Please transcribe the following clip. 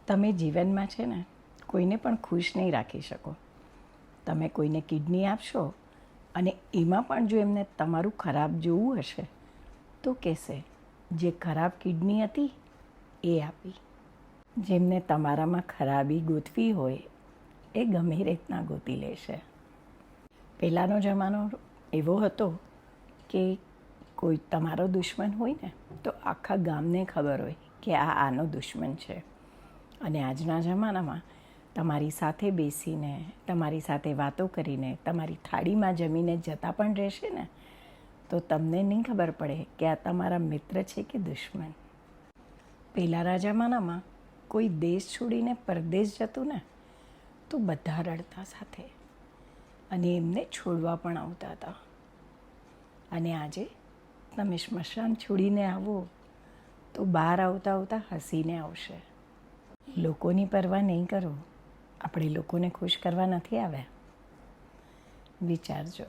તમે જીવનમાં છે ને કોઈને પણ ખુશ નહીં રાખી શકો. તમે કોઈને કિડની આપશો અને એમાં પણ જો એમને તમારું ખરાબ જોવું હશે તો કહેશે જે ખરાબ કિડની હતી એ આપી. જેમને તમારામાં ખરાબી ગોતવી હોય એ ગમે રીતના ગોતી લેશે. પહેલાંનો જમાનો એવો હતો કે કોઈ તમારો દુશ્મન હોય ને તો આખા ગામને ખબર હોય કે આ આનો દુશ્મન છે. અને આજના જમાનામાં તમારી સાથે બેસીને તમારી સાથે વાતો કરીને તમારી થાળીમાં જમીને જતા પણ રહેશે ને તો તમને નહીં ખબર પડે કે આ તમારા મિત્ર છે કે દુશ્મન. પહેલાંના જમાનામાં કોઈ દેશ છોડીને પરદેશ જતું ને તો બધા રડતા સાથે અને એમને છોડવા પણ આવતા હતા. અને આજે તમે સ્મશાન છોડીને આવો તો બહાર આવતા આવતા હસીને આવશે. લોકોની પરવા નહીં કરો. આપણે લોકોને ખુશ કરવા નથી આવ્યા. વિચારજો.